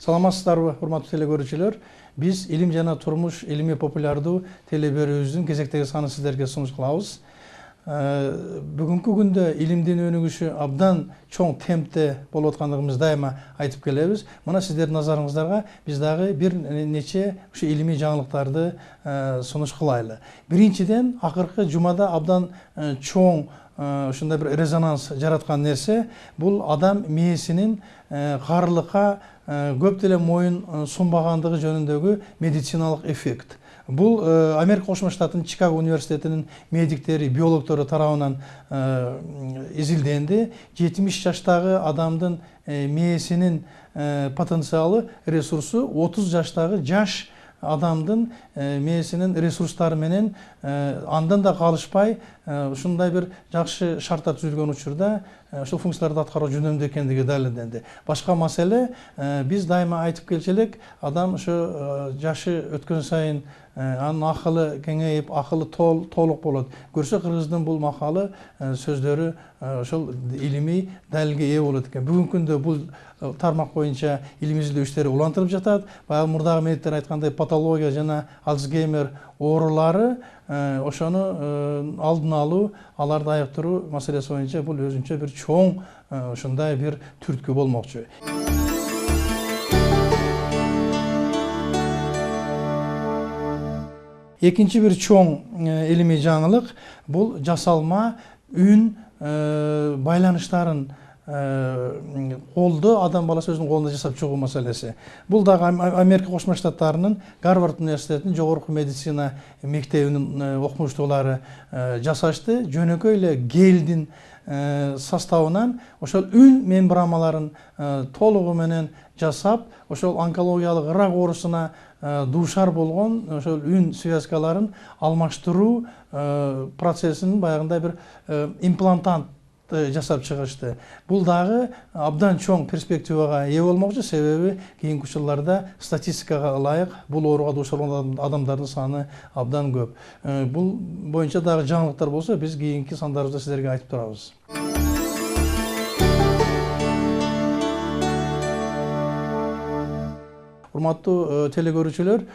Саламатсыздарбы, урматтуу телекөрүүчүлөр. Биз илим жана турмуш илимий популярдуу телеберүүбүздүн кезектеги санын сиздерге сунуш кылабыз. Бүгүнкү күндө илимдин өнүгүшү абдан чоң темпте болуп аткандыгыбызды дайыма айтып келебиз. Мына сиздердин назарыңыздарга биз дагы бир нече ушу илимий жаңылыктарды сунуш кылайлы. Биринчиден, акыркы жумада абдан чоң ушундай бир резонанс жараткан нерсе бул адам мээсинин каарылыкка көп деле моюн сунбагандыгы жөнүндөгү медициналык эффект. Бул Америка Кошмо Штаттын Чикаго университетинин медиктери, биологдору тарабынан изилденди. 70 жаштагы адамдын мээсинин потенциалы, ресурсу 30 жаштагы жаш адамдын мээсинин ресурстары менен андан да калышпай ушундай бир жакшы шартта түзүлгөн учурда ушул функцияларды аткаруу жөнөмдүү экендиги далилденди. Башка маселе, биз дайыма айтып келчү элек, адам ушу жашы өткөн сайын анын акылы кеңейип, акылы толук болот. Көрсө Кыргыздын бул макалы сөздөрү ошол илимий далилге ээ болот экен. Бүгүнкү күндө бул тармак боюнча илимий изилдөө иштери улантырып жатат. Баягы мурдагы медиктер айткандай патология жана Альцгеймер оорулары ошону алдын алуу, аларды айыктыруу маселеси боюнча бул өзүнчө бир чоң ушундай бир түрткү болмокчу. Экинчи бир чоң илимий жаңылык бул жасалма үн байланыштарын колдо адам баласы өзүнүн колунда жасап чыгуу маселеси. Бул дагы Америка Кошмо Штаттарынын Гарвард университетинин жогорку медицина мектебинин окумуштуулары жасашты. Жөнөкөй эле гелдин составынан ошол үн мембрамаларын толугу менен жасап, ошол онкологиялык рак оорусуна дуушар болгон ошол үн связкаларын алмаштыруу процессин баягындай бир имплантант жасап чыгышты. Бул дагы абдан чоң перспективага ээ болмокчу, себеби кийинки учурларда статистикага ылайык бул ооруга дуушар болгон адамдардын саны абдан көп. Бул боюнча дагы жаңылыктар болсо, биз кийинки сандарыбызда сиздерге айтып турабыз. Урматтуу телекөрүүчүлөр,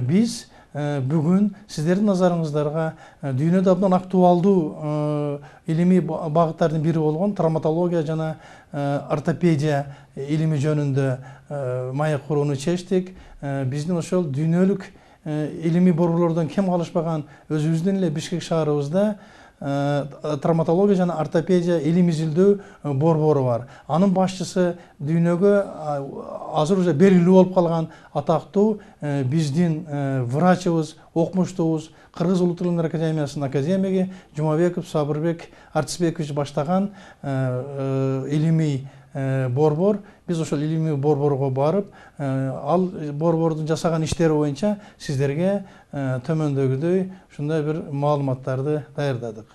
биз бүгүн сиздердин назарыңыздарга дүйнөдө абдан актуалдуу илимий багыттардын бири болгон травматология жана ортопедия илими жөнүндө маек курууну чечтик. Биздин ошол дүйнөлүк илимий борборлордон кем калышпаган өзүбүздүн эле Бишкек шаарыбызда травматология жана ортопедия илим изилдөө борбору бар. Анын башчысы дүйнөгө азыр уже белгилүү болуп калган атактуу биздин врачыбыз, окумуштуубуз, Кыргыз Улуттук илимдер академиясынын академиги Жумабеков Сабырбек Артисбекович баштаган илимий борбор. Биз ошол илимий борборго барып, ал борбордун жасаган иштери боюнча сиздерге төмөндөгүдөй ушундай бир маалыматтарды даярдадык.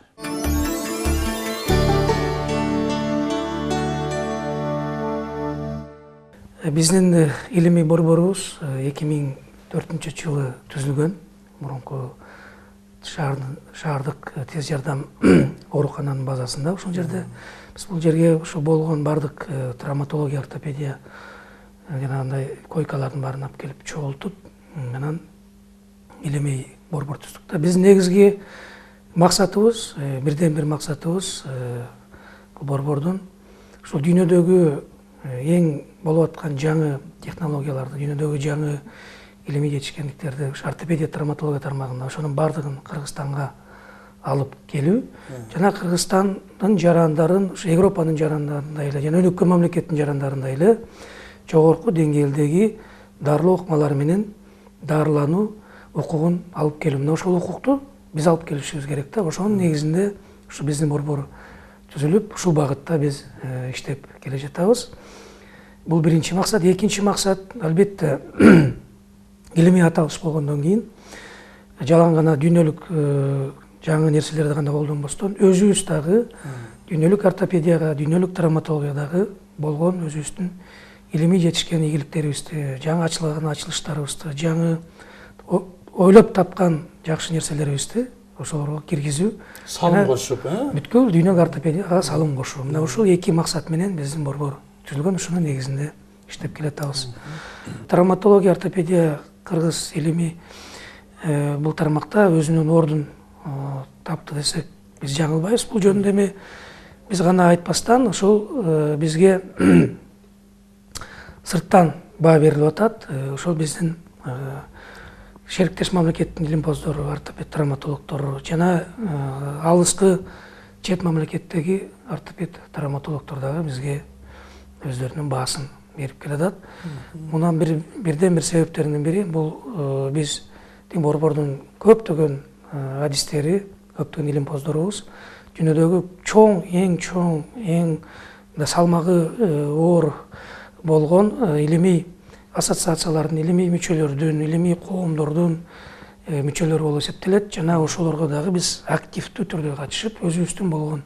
Биздин илимий борборубуз 2004-жылы түзүлгөн. Мурунку шаардык тез жардам оорукананын базасында. Ошол жерде биз бул жерге ошо болгон бардык травматология, ортопедия жанагындай койкалардын баарын алып келип чогултуп, менен илимий борбор түздүк. Биздин негизги максатыбыз, бирден бир максатыбыз бул борбордун ушул дүйнөдөгү эң болуп аткан жаңы технологияларды, дүйнөдөгү жаңы илимий жетишкендиктерди ортопедия, травматология тармагында ошонун бардыгын Кыргызстанга алып келүү жана Кыргызстандын жарандарын, Европанын жарандарындай эле жана өнөккөн мамлекеттин жарандарындай эле жогорку деңгээлдеги дарылоо ыкмалары менен дарылануу укугун алып келүү. Мына ошол укукту биз алып келишибиз керек да. Ошонун негизинде ушу биздин борбор түзүлүп, ушул багытта биз иштеп келе жатабыз. Бул биринчи максат. Экинчи максат, албетте, илимий аталыш болгондон кийин жалаң гана дүйнөлүк жаңы нерселерди гана колдонбостон, өзүбүз дагы дүйнөлүк ортопедияга, дүйнөлүк травматологиядагы болгон өзүбүздүн илимий жетишкен ийгиликтерибизди, жаңы ачылган ачылыштарыбызды, жаңы ойлоп тапкан жакшы нерселерибизди ошолорго киргизүү, салым кошуп, бүткүл дүйнөлүк ортопедияга салым кошуу. Мына ушул эки максат менен биздин борбор түзүлгөн. Ушунун негизинде иштеп келатабыз. Травматология, ортопедия кыргыз илими бул тармакта өзүнүн ордун тапты десек биз жаңылбайбыз. Бул жөнүндө эми биз гана айтпастан ошол бизге сырттан баа берилип атат. Ошол биздин шериктеш мамлекеттин илимпоздору, ортопед травматологдору жана алыскы чет мамлекеттеги ортопед травматологдор дагы бизге өздөрүнүн баасын берип келатат. Мунун бирден бир себептеринин бири бул биздин борбордун көптөгөн адистери, көптөгөн илимпоздорубуз дүйнөдөгү эң чоң, эң салмагы оор болгон илимий ассоциациялардын, илимий мүчөлөрдүн, илимий коомдордун мүчөлөрү болуп эсептелет. Жана ошолорго дагы биз активдүү түрдө катышып, өзүбүздүн болгон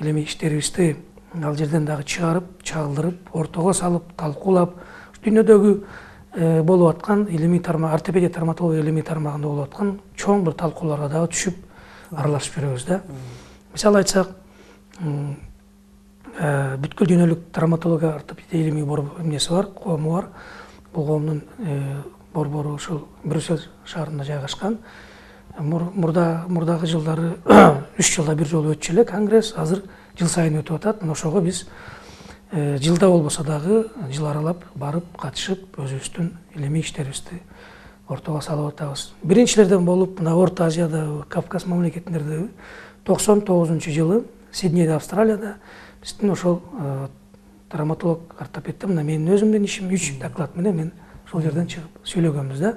илимий иштерибизди ал жерден дагы чыгарып, чагылдырып, ортого салып, талкуулап, дүйнөдөгү болуп аткан илимий тармак, ортопедия травматология илимий тармагында болуп аткан чоң бир талкууларга дагы түшүп, аралашып жүрөбүз да. Мисалы айтсак, бүткүл дүйнөлүк травматология ортопедия илимий эмнеси бар, коому бар. Бул коомдун борбору ушул Брюссель шаарында жайгашкан. Мурдагы жылдары 3 жылда бир жолу өтчү эле конгресс, азыр жыл сайын өтүп атат. Мына ошого биз жылда болбосо дагы жыл аралап барып катышып, өзүбүздүн илимий иштерибизди ортого салып атабыз. Биринчилерден болуп, мына Орто Азияда, Кавказ мамлекетиндерде 99-жылы Сиднейде, Австралияда биздин ошол травматолог ортопедте, мына менин өзүмдүн ишим 3 доклад менен мен ошол жерден чыгып сүйлөгөнбүз да.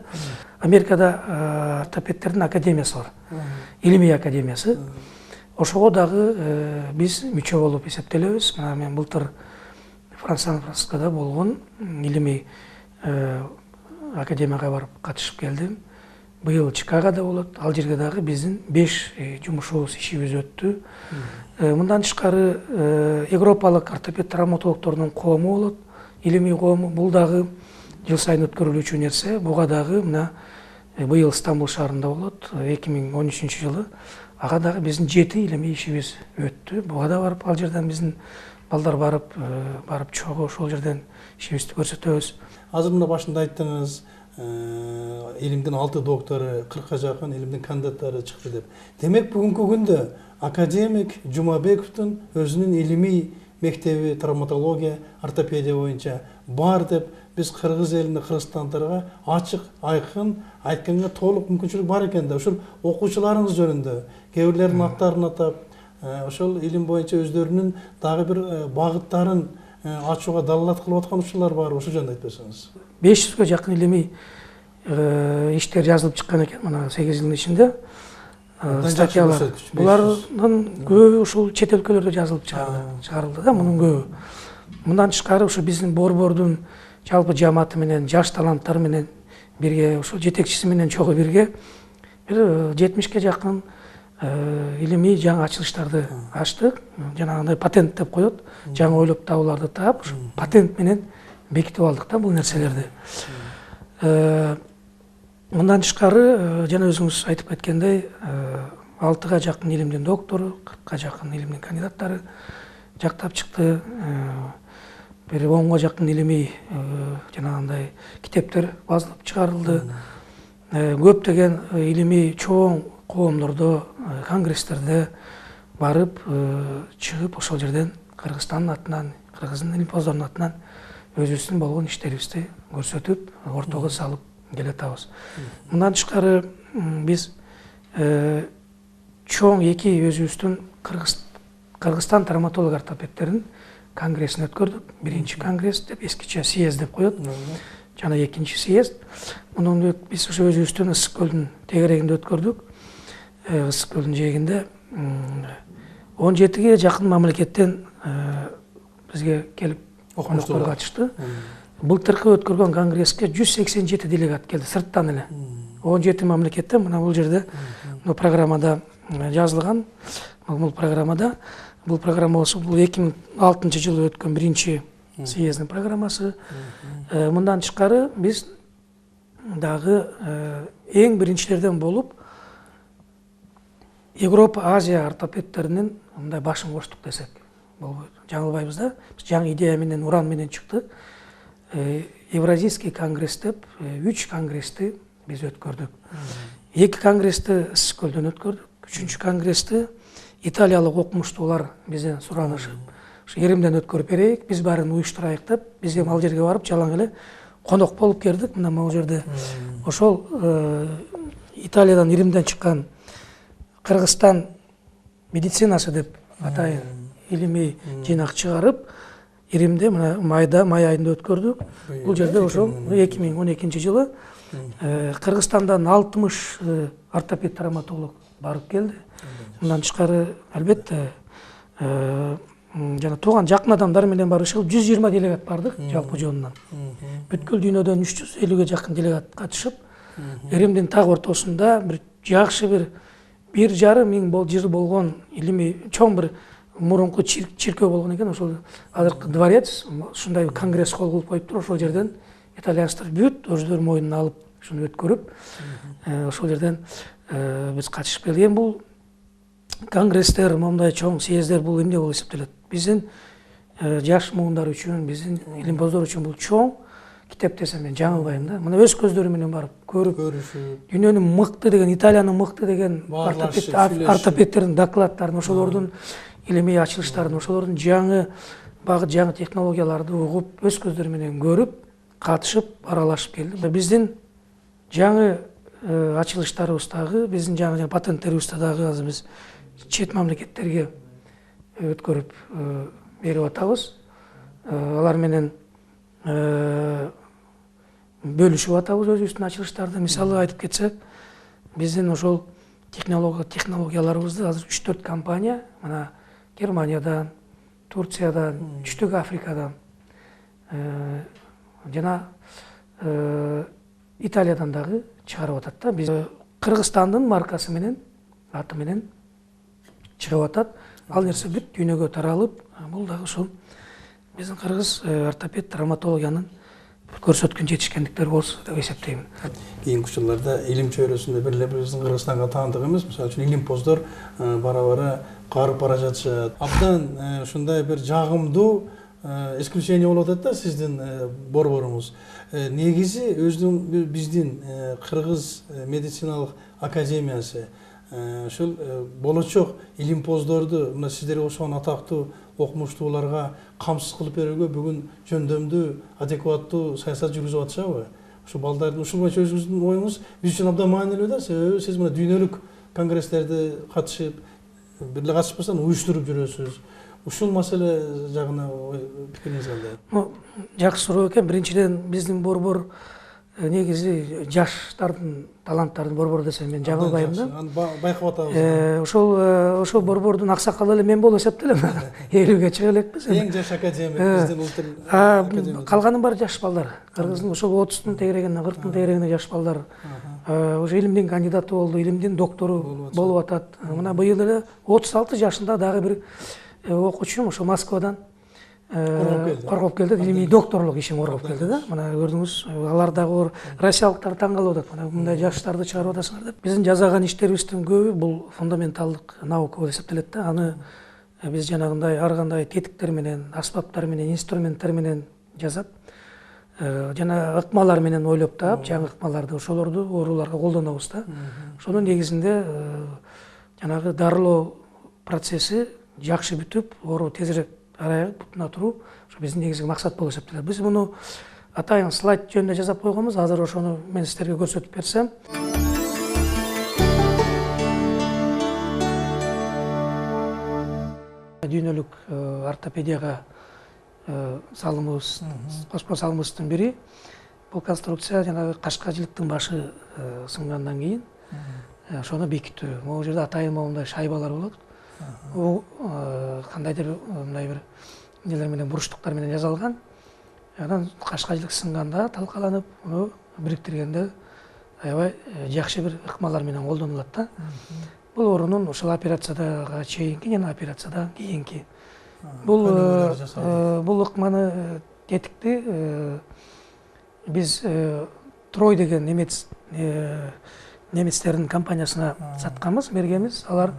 Америкада ортопедтердин академиясы бар, илимий академиясы. Ошого дагы биз мүчө болуп эсептелебиз. Мына мен былтыр Сан-Францискода болгон илимий академияга барып катышып келдим. Быйыл Чикагода болот. Ал жерге дагы биздин 5 жумушубуз, ишибиз өттү. Мындан тышкары Европалык ортопед травматологдордун коому болот, илимий коому. Бул дагы жыл сайын өткөрүлүүчү нерсе. Буга дагы мына быйыл Стамбул шаарында болот, 2013-жылы. Ага дагы биздин 7 илимий ишибиз өттү. Буга да барып, ал жерден биздин балдар барып чогуу ошол жерден ишибизди көрсөтөбүз. Азыр мына башында айттыңыз, илимдин 6 доктору, 40-ка жакын илимдин кандидаттары чыкты деп. Демек бүгүнкү күндө академик Жумабековдун өзүнүн илимий мектеби травматология, ортопедия боюнча бар деп биз кыргыз элине, кыргызстандыктарга ачык, айкын айтканга толук мүмкүнчүлүк бар экен да. Ошол окуучуларыңыз жөнүндө кээ бирлердин аттарын атап, ошол илим боюнча өздөрүнүн дагы бир багыттарын ачууга далалат кылып аткан учурлар бар, ошол жөнүндө айтпасаңыз. 500-га жакын илимий иштер жазылып чыккан экен мына 8 жылдын ичинде. Статьялар. Булардын көбү ушул чет өлкөлөрдө жазылып чыгарылды да, мунун көбү. Мындан тышкары ушу биздин борбордун жалпы жамааты менен, жаш таланттар менен бирге, ушул жетекчиси менен чогуу бирге бир 70-ке жакын илимий жаңы ачылыштарды ачтык. Жанагындай патент деп коет. Жаңы ойлоп табууларды таап, ушу патент менен бекитип алдык да бул нерселерди. Мындан тышкары жана өзүңүз айтып кеткендей, 6-га жакын илимдин доктору, 40-ка жакын илимдин кандидаттары жактап чыкты. Бир 10-га жакын илимий жанагындай китептер басылып чыгарылды. Көптөгөн илимий чоң коомдордо, конгресстерде барып чыгып, ошол жерден Кыргызстандын атынан, кыргыздын илимпоздордун атынан өзүбүздүн болгон иштерибизди көрсөтүп, ортого салып келатабыз. Мындан тышкары биз чоң 2 өзүбүздүн Кыргызстан травматолог ортопедтерин конгрессин өткөрдүк. Биринчи конгресс деп, эскиче съезд деп коет. Жана 2-чи съезд. Муну биз ошо өзүбүздүн Ысык көлдүн тегерегинде өткөрдүк. Ысык көлдүн жээгинде 17-ге жакын мамлекеттен бизге келип конокторго катышты. Былтыркы өткөргөн конгресске 187 делегат келди сырттан эле. 17 мамлекеттен мына бул жерде программада жазылган. Бул программада бул программа болсо бул 2006-жылы өткөн биринчи съездин программасы. Мындан тышкары биз дагы эң биринчилерден болуп Европа, Азия ортопедтеринин мындай башын коштук десек болбойт. Жаңылбайбыз да. Биз жаңы идея менен, уран менен чыктык. Евразийский конгресс деп 3 конгрессти биз өткөрдүк. 2 конгрессти Ысык көлдөн өткөрдүк. 3-чү конгрессти италиялык окумуштуулар бизден суранышып, Иримден өткөрүп берейик, биз баарын уюштурайык деп, биз эми ал жерге барып жалаң эле конок болуп келдик. Мына могу жерде ошол Италиядан, Иримден чыккан Кыргызстан медицинасы деп атайын илимий жыйнак чыгарып, Иримде мына май айында өткөрдүк. Бул жерде ошол 2012-жылы Кыргызстандан 60 ортопед травматолог барып келди. Мындан тышкары албетте жана тууган жакын адамдар менен барышып 120 делегат бардык жалпы жонунан. Бүткүл дүйнөдөн 350ге жакын делегат катышып, Иримдин так ортосунда бир жакшы бир 1,5 миң жер болгон илимий чоң бир мурунку чиркөө болгон экен. Ошол азыркы дворец ушундай конгресс холл кылып коюптур. Ошол жерден итальянецтер бүт өздөрү мойнуна алып ушуну өткөрүп, ошол жерден биз катышып келген. Бул конгресстер, моундай чоң съездер бул эмне болуп эсептелет? Биздин жаш муундар үчүн, биздин илимпоздор үчүн бул чоң китеп десем мен жаңылбайм да. Мына өз көздөрү менен барып көрүп, дүйнөнүн мыкты деген, Италиянын мыкты деген ортопедтердин докладдарын, ошолордун илимий ачылыштарын, ошолордун жаңы багыт, жаңы технологияларды угуп, өз көздөрү менен көрүп, катышып, аралашып келди. Биздин жаңы ачылыштарыбыздагы, биздин жаңы патенттерибизди дагы азыр биз чет мамлекеттерге өткөрүп берип атабыз. Алар менен бөлүшүп атабыз өзүбүздүн ачылыштарды. Мисалы айтып кетсек, биздин ошол технологияларыбызды азыр 3-4 компания, мына Германиядан, Турциядан, Түштүк Африкадан жана Италиядан дагы чыгарып атат да. Биз Кыргызстандын маркасы менен, аты менен чыгып атат. Ал нерсе бүт дүйнөгө таралып, бул дагы ушул биздин кыргыз ортопед травматологиянын көрсөткөн жетишкендиктери болсо деп эсептейм. Кийинки учурларда илим чөйрөсүндө бир эле биздин Кыргызстанга таандык эмес, мисалы үчүн илимпоздор бара-бара карып бара жатышат. Абдан ушундай бир жагымдуу исключение болуп атат да сиздин борборуңуз. Негизи биздин Кыргыз медициналык академиясы ушул болочок илимпоздорду мына сиздерге окшогон атактуу окумуштууларга камсыз кылып берүүгө бүгүн жөндөмдүү, адекваттуу саясат жүргүзүп атышабы? Ушу балдардын ушул боюнча өзүңүздүн оюңуз биз үчүн абдан маанилүү да. Себеби сиз мына дүйнөлүк конгресстерди катышып, бир эле катышпастан уюштуруп жүрөсүз. Ушул маселе жагына пикириңиз кандай? Жакшы суроо экен. Биринчиден биздин борбор негизи жаштардын, таланттардын борбору десем мен жаңылбайм да. Байкап атабыз. Ошол борбордун аксакалы эле мен болуп эсептелем. 50ге чыга элекпиз. Эң жаш академик биздин улуттун. Калганын баары жаш балдар. Кыргыздын ошол 30-тун тегерегинде, 40-тун тегерегинде жаш балдар. Уже илимдин кандидаты болду, илимдин доктору болуп атат. Мына быйыл эле 36 жашында дагы бир окуучум ошо Москвадан коргоп келди, илимий докторлук ишин коргоп келди да. Мына көрдүңүз, алар дагы россиялыктар таң калып атат. Мына мындай жаштарды чыгарып атасыңар деп. Биздин жасаган иштерибиздин көбү бул фундаменталдык наука болуп эсептелет да. Аны биз жанагындай ар кандай тетиктер менен, аспаптар менен, инструменттер менен жасап, жана ыкмалар менен ойлоп таап, жаңы ыкмаларды ошолорду ооруларга колдонобуз да. Ошонун негизинде жанагы дарылоо процесси жакшы бүтүп, оору тезирээк арайып бутуна туруу, ошо биздин негизги максат болуп эсептелет. Биз муну атайын слайд жөнүндө жасап койгонбуз. Азыр ошону мен сиздерге көрсөтүп берсем. Дүйнөлүк ортопедияга салымыбыз, кошмо салымыбыздын бири бул конструкция жанагы кашкажылыктын башы сынгандан кийин ошону бекитүү. Могу жерде атайын моундай шайбалар болот. Бул кандайдыр мындай бир нелер менен, буруштуктар менен жасалган. Анан кашкажылык сынганда талкаланып, муну бириктиргенде аябай жакшы бир ыкмалар менен колдонулат да. Бул оорунун ошол операцияга чейинки жана операциядан кийинки. Бул ыкманы тетикти биз Трой деген немецтердин компаниясына сатканбыз, бергенбиз. Алар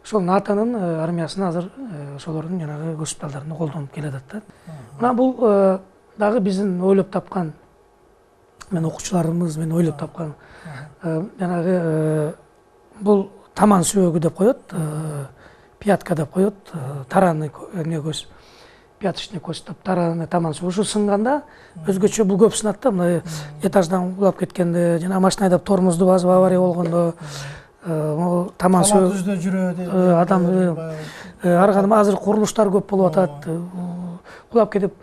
ошол НАТОнун армиясына азыр ошолордун жанагы госпиталдарында колдонуп келатат да. Мына бул дагы биздин ойлоп тапкан, мен окуучуларыбыз мен ойлоп тапкан жанагы бул таман сөөгү деп коет, пятка деп коет, тараны эмне көз, пяточный кость деп тараны таман сөөгү. Ушу сынганда өзгөчө бул көп сынат да, мына этаждан кулап кеткенде, жана машина айдап тормозду басып авария болгондо, таман сөөгү түздө жүрөт, адам ар кандай азыр курулуштар көп болуп атат, кулап кетип,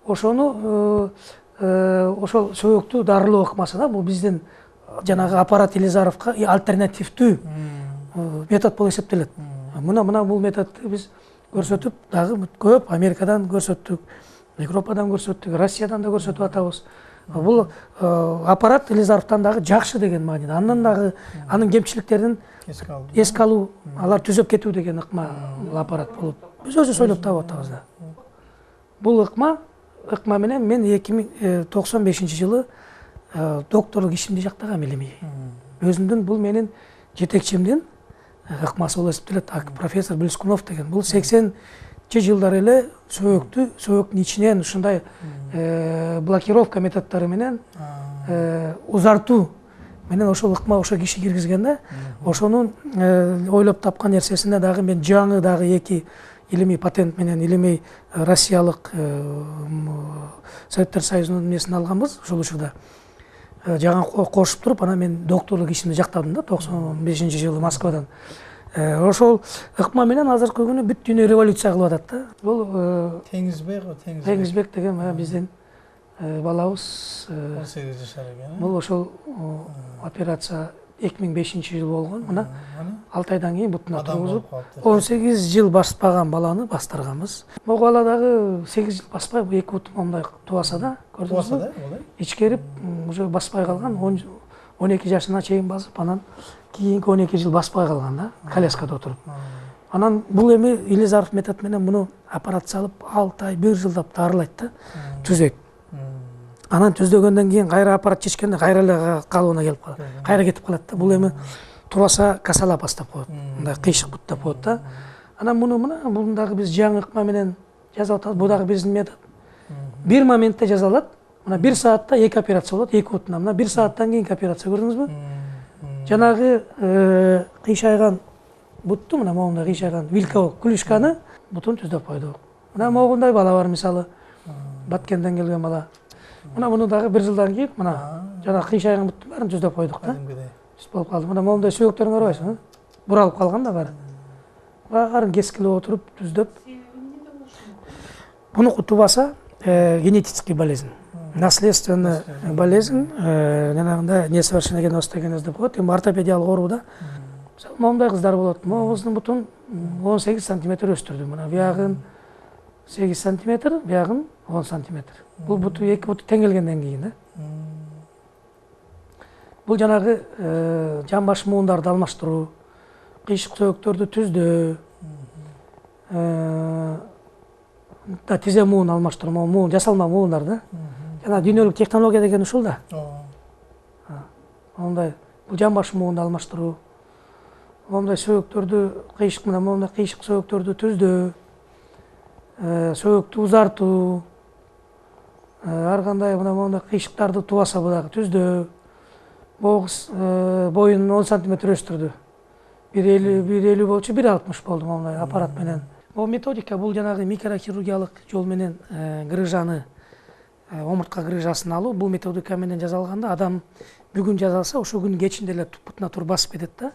ошону ошол сөөгүктү дарылоо ыкмасы да, бул биздин жанагы аппарат Елизаровка альтернативдүү метод болуп эсептелет. Мына бул методду биз көрсөтүп, дагы көп Америкадан көрсөттүк, Европадан көрсөттүк, Россиядан да көрсөтүп атабыз. Бул аппарат Елизаровтан дагы жакшы деген мааниде. Андан дагы анын кемчиликтерин эске алуу, алар түзөп кетүү деген ыкма аппарат болуп. Биз өзүбүз ойлоп таап атабыз да. Бул ыкма менен мен 1995-жылы докторлук ишимди жактагам илимий. Өзүмдүн бул менин жетекчимдин ыкмасы болуп эсептелет. Профессор Блескунов деген. Бул 80-чи жылдар эле сөөгүктүн ичинен ушундай блокировка методдору менен узартуу менен ошол ыкма ошо киши киргизген да. Ошонун ойлоп тапкан нерсесине дагы мен жаңы дагы 2 илимий патент менен илимий Россиялык Советтер Союзунун несин алганбыз ошол учурда. Жаңы кошуп туруп, анан мен докторлук ишимди жактадым да 95-жылы Москвадан. Ошол ыкма менен азыркы күнү бүт дүйнө революция кылып атат да. Бул Теңизбек деген биздин балабыз 18 жашар экен. Бул ошол операция 2005-жыл болгон. Мына 6 айдан кийин бутуна тургузуп 18 жыл баспаган баланы бастырганбыз. Могу бала дагы 8 жыл баспай, 2 бутун мындай тубаса да, көрдүңүзбү? Олай. Ичкерип уже баспай калган, 12 жашына чейин басып, анан кийинки 12 жыл баспай калган да, коляскада отуруп. Анан бул эми Елизаров метод менен муну аппарат салып 6 ай, 1 жылдап дарылайт да, түзөйт. Анан түздөгөндөн кийин кайра аппарат чечкенде кайра эле калыбына келип калат. Кайра кетип калат да. Бул эми турбаса касалапас деп коет. Мындай кыйшык бут деп коет да. Анан муну дагы биз жаңы ыкма менен жазып атабыз. Бул дагы биздин метод. 1 моментте жазалат. Мына 1 саатта 2 операция болот, 2 бутунан. Мына 1 сааттан кийинки операция көрдүңүзбү? Жанагы кыйшайган бутту, мына могундай кыйшайган вилка клюшканы бутун түздөп койдук. Мына могундай бала бар, мисалы Баткенден келген бала. Муну дагы 1 жылдан кийин мына жана кыйшайган буттун баарын түздөп койдук да. Түз болуп калды. Мына момундай сөөктөрүн карабайсыңбы? Буралып калган да баары. Баарын кескилеп отуруп түздөп. Буну тубаса генетический болезнь. Наследственный болезнь, жанагындай несовершеннолетность деген деп коет. Эми ортопедиялык оору да. Момундай кыздар болот. Могу кыздын бутун 18 сантиметр өстүрдү. Мына биягын 8 сантиметр, биягын 10 сантиметр. Бул буту 2 буту тең келгенден кийин да. Бул жанагы жамбаш муундарды алмаштыруу, кыйшык сөөктөрдү түздөө, тизе муун алмаштыруу, муун жасалма муундар да. Жана дүйнөлүк технология деген ушул да. Мондай бул жамбаш муунду алмаштыруу, мондай сөөктөрдү кыйшык менен мондай кыйшык сөөктөрдү түздөө, сөөктү узартуу, ар кандай мондай кыйшыктарды тубаса дагы түздөө. Богус боюн 10 сантиметр өстүрдү. 1,50 болчу, 1,60 болду мондай аппарат менен. Бул методика бул жанагы микрохирургиялык жол менен грыжаны, омуртка грыжасын алуу. Бул методика менен жасалганда адам бүгүн жасалса, ошол күнүн кечинде эле бутуна туруп басып кетет да.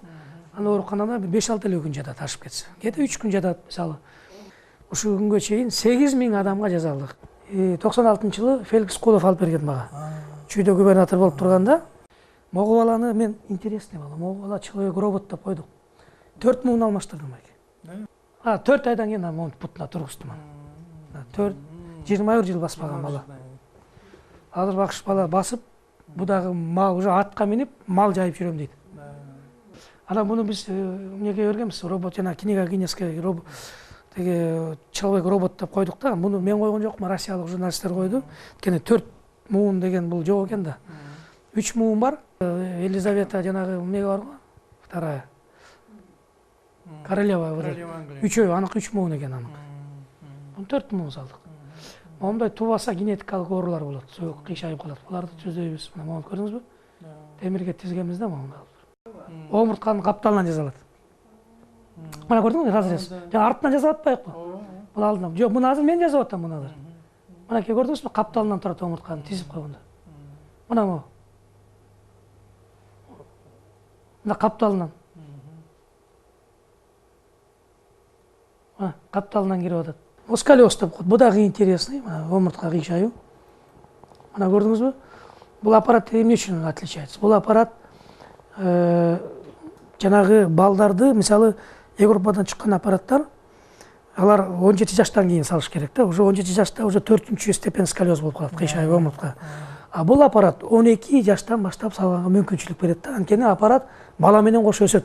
Аны ооруканада 5-6 эле күн жатат, ашып кетсе. Кээде 3 күн жатат, мисалы. Ушул күнгө чейин 8000 адамга жасалдык. 96-жылы Феликс Кулов алып берген мага. Чүйдө губернатор болуп турганда, могу баланы мен интересный бала, могу бала человек робот деп койдук. 4 муун алмаштырдым экен. 4 айдан кийин муун бутуна тургуздум. 21 жыл баспаган бала. Азыр бакыш бала басып, бу дагы мал уже атка минип, мал жайып жүрөм дейт. Анан буну биз эмнеге бергенбиз? Робот жана книга Гиннеске робот теге человек робот деп койдук да. Буну мен койгон жокмун, россиялык журналисттер койду. Анткени 4 муун деген бул жок экен да. 3 муун бар. Елизавета жанагы эмнеге бар го? Вторая. Королева. Үчөө, анык 3 муун экен анык. Бун 4 муун салдык. Мондай тубаса генетикалык оорулар болот, кыйшайып калат. Буларды түздөйбүз. Мына мону көрдүңүзбү? Темирге тизгенбиз да мону. Омуртканын капталынан жасалат. Мына көрдүңүзбү разрез? Жана артынан жасап атпайбы? Бул алдынан. Жок, муну азыр мен жасап атам муну азыр. Мынакей көрдүңүзбү? Капталынан турат омуртканы тизип койгондо. Мына могу. Мына капталынан. Капталынан кирип атат. Сколиоз деп коет. Бу дагы интересный, мына омуртка кыйшайуу. Мына көрдүңүзбү? Бул аппарат эмне үчүн отличается? Бул аппарат жанагы балдарды, мисалы, Европадан чыккан аппараттар, алар 17 жаштан кийин салыш керек да. Уже 17 жашта уже 4-чү степень сколиоз болуп калат, кыйшайуу омуртка. А бул аппарат 12 жаштан баштап салганга мүмкүнчүлүк берет да. Анткени аппарат бала менен кошо өсөт.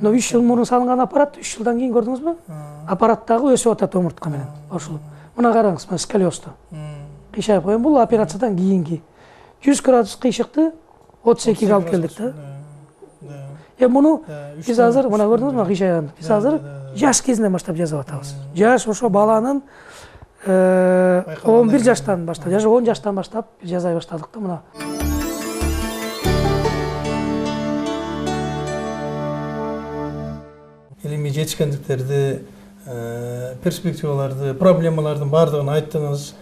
Но 3 жыл мурун салынган аппарат 3 жылдан кийин көрдүңүзбү? Аппарат дагы өсүп атат омуртка менен кошулуп. Мына караңыз, мына сколиозду. Кыйшайып койгон. Бул операциядан кийинки 100 градус кыйшыкты 32ге алып келдик да. Муну биз азыр мына көрдүңүзбү, кыйшайганды. Биз азыр жаш кезинен баштап жасап атабыз. Жаш ошо баланын 11 жаштан баштап, жашы 10 жаштан баштап жасай баштадык да мына. Илимий жетишкендиктерди, перспективаларды, проблемалардын баардыгын айттыңыз.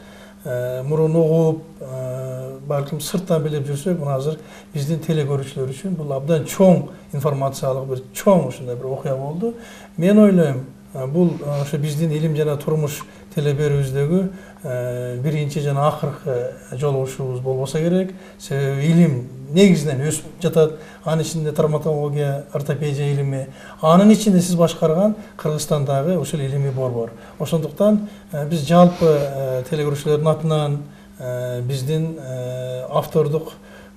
Мурун угуп, балким сырттан билип жүрсөк, мына азыр биздин телекөрүүчүлөр үчүн бул абдан чоң информациялык бир чоң ушундай бир окуя болду. Мен ойлойм, бул ошо биздин илим жана турмуш телеберүүбүздөгү биринчи жана акыркы жолугушуубуз болбосо керек. Себеби илим негизинен өсүп жатат. Анын ичинде травматология, ортопедия илими, анын ичинде сиз башкарган Кыргызстандагы ушул илимий борбор. Ошондуктан биз жалпы телекөрүүчүлөрдүн атынан, биздин автордук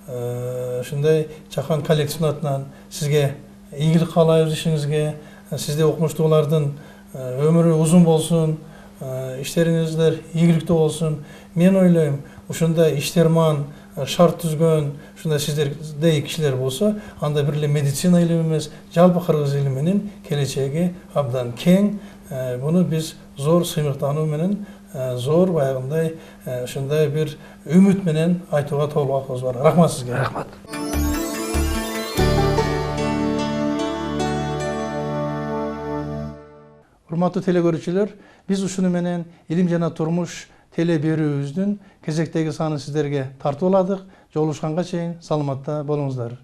ушундай чакан коллективдин атынан сизге ийгилик каалайбыз ишиңизге. Сизде окумуштуулардын өмүрү узун болсун, иштериңиздер ийгиликтүү болсун. Мен ойлойм, ушундай иштерман, шарт түзгөн, ушундай сиздердей кишилер болсо, анда бир эле медицина илими эмес, жалпы кыргыз илиминин келечеги абдан кең. Буну биз зор сыймыктануу менен, зор баягындай ушундай бир үмүт менен айтууга толук акыбыз бар. Рахмат сизге. Рахмат. Урматтуу телекөрүүчүлөр, биз ушуну менен илим жана турмуш теле берүүбүздүн кезектеги санын сиздерге тартууладык. Жолугушканга чейин саламатта болуңуздар.